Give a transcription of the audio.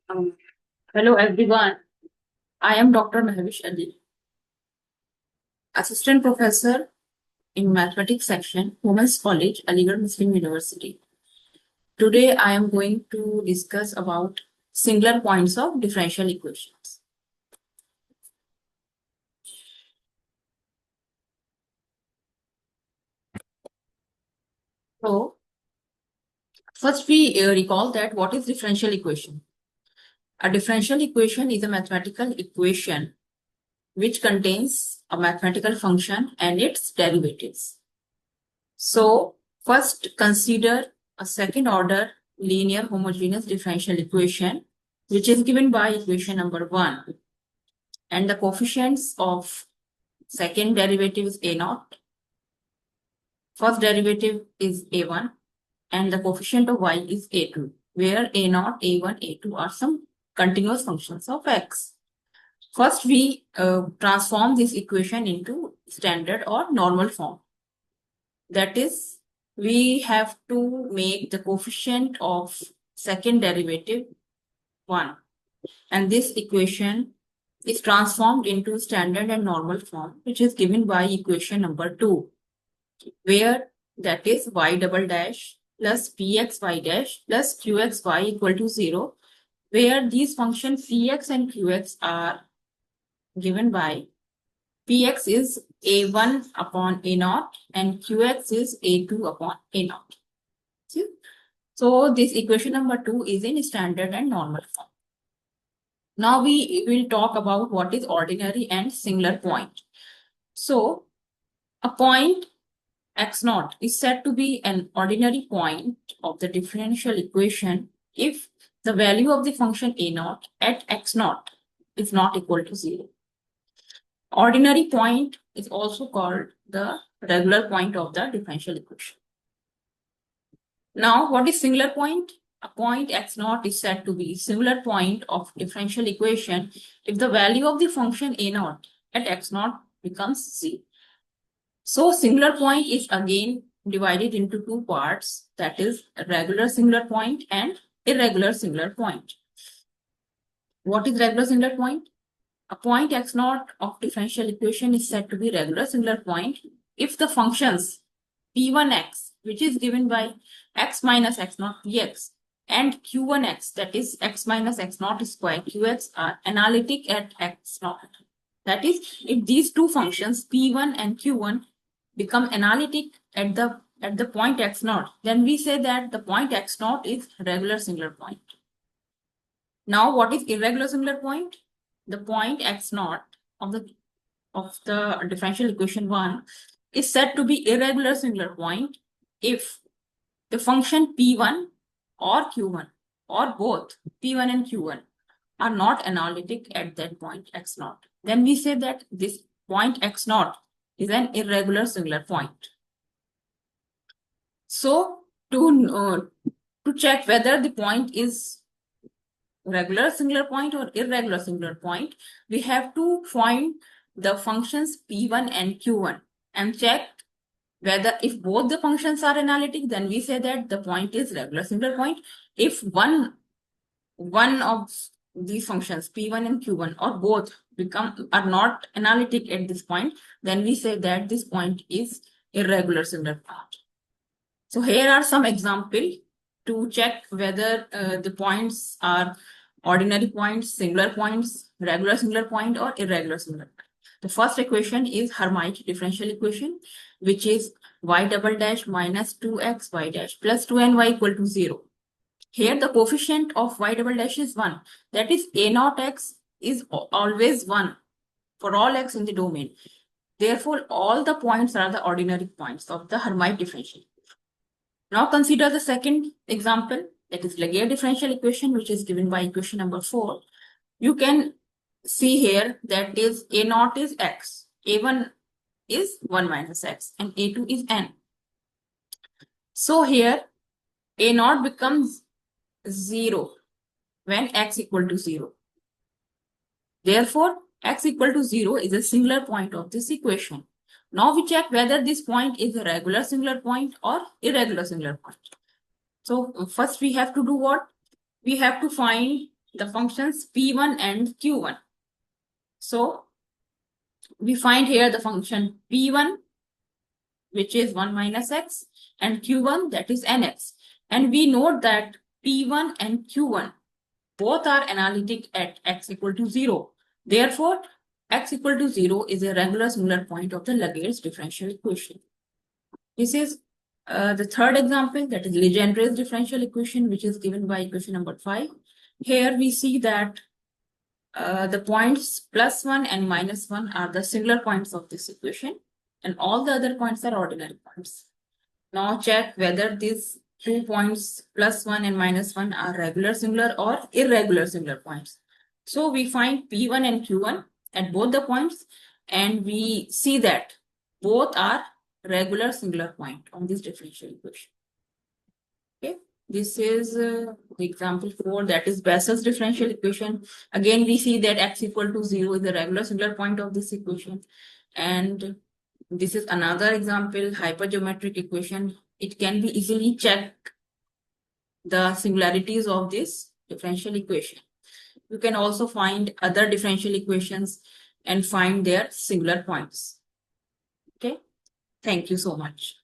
Um, Hello everyone. I am Dr. Mahvish Ali, Assistant Professor in Mathematics Section, Women's College, Aligarh Muslim University. Today I am going to discuss about singular points of differential equations. So first we recall that what is differential equation. A differential equation is a mathematical equation which contains a mathematical function and its derivatives. So first consider a second order linear homogeneous differential equation which is given by equation number 1, and the coefficients of second derivative is a naught, first derivative is a1, and the coefficient of y is a2, where a naught, a1, a2 are some continuous functions of x. First we transform this equation into standard or normal form. That is, we have to make the coefficient of second derivative 1, and this equation is transformed into standard and normal form, which is given by equation number 2, where that is y double dash plus pxy dash plus qxy equal to 0, where these functions px and qx are given by px is a1 upon a naught and qx is a2 upon a naught. See? So this equation number 2 is in standard and normal form. Now we will talk about what is ordinary and singular point. So a point x naught is said to be an ordinary point of the differential equation if the value of the function a naught at x naught is not equal to 0. Ordinary point is also called the regular point of the differential equation. Now, what is singular point? A point x naught is said to be singular point of differential equation if the value of the function a naught at x naught becomes 0. So, singular point is again divided into two parts, that is regular singular point and irregular singular point. What is regular singular point? A point x naught of differential equation is said to be regular singular point if the functions p1x, which is given by x minus x naught px, and q1x, that is x minus x naught square qx, are analytic at x naught. That is, if these two functions p1 and q1 become analytic at the point x naught, then we say that the point x naught is regular singular point. Now, what is irregular singular point? The point x naught of the differential equation 1 is said to be irregular singular point if the function p1 or q1 or both p1 and q1 are not analytic at that point x naught. Then we say that this point x naught is an irregular singular point. So to check whether the point is regular singular point or irregular singular point, we have to find the functions p1 and q1 and check whether if both the functions are analytic, then we say that the point is regular singular point. If one of these functions p1 and q1 or both are not analytic at this point, then we say that this point is irregular singular point. So here are some examples to check whether the points are ordinary points, singular points, regular singular point, or irregular singular point. The first equation is Hermite differential equation, which is y double dash minus 2x y dash plus 2ny equal to 0. Here the coefficient of y double dash is 1. That is, a naught x is always 1 for all x in the domain. Therefore, all the points are the ordinary points of the Hermite differential. Now consider the second example, that is Aligarh differential equation, which is given by equation number 4. You can see here that is a naught is x, a1 is 1 minus x, and a2 is n. So here a naught becomes 0 when x equal to 0. Therefore, x equal to 0 is a singular point of this equation. Now we check whether this point is a regular singular point or irregular singular point. So first we have to do what? We have to find the functions p1 and q1. So we find here the function p1, which is 1 minus x, and q1, that is nx. And we note that p1 and q1 both are analytic at x equal to 0. Therefore, x equal to 0 is a regular singular point of the Laguerre's differential equation. This is the third example, that is Legendre's differential equation, which is given by equation number 5. Here we see that the points +1 and -1 are the singular points of this equation, and all the other points are ordinary points. Now check whether these 2 points +1 and -1 are regular singular or irregular singular points. So we find P1 and Q1 at both the points, and we see that both are regular singular point on this differential equation. Okay, this is the example 4, that is Bessel's differential equation. Again, we see that x equal to 0 is the regular singular point of this equation. And this is another example, hypergeometric equation. It can be easily checked the singularities of this differential equation. You can also find other differential equations and find their singular points. Okay, thank you so much.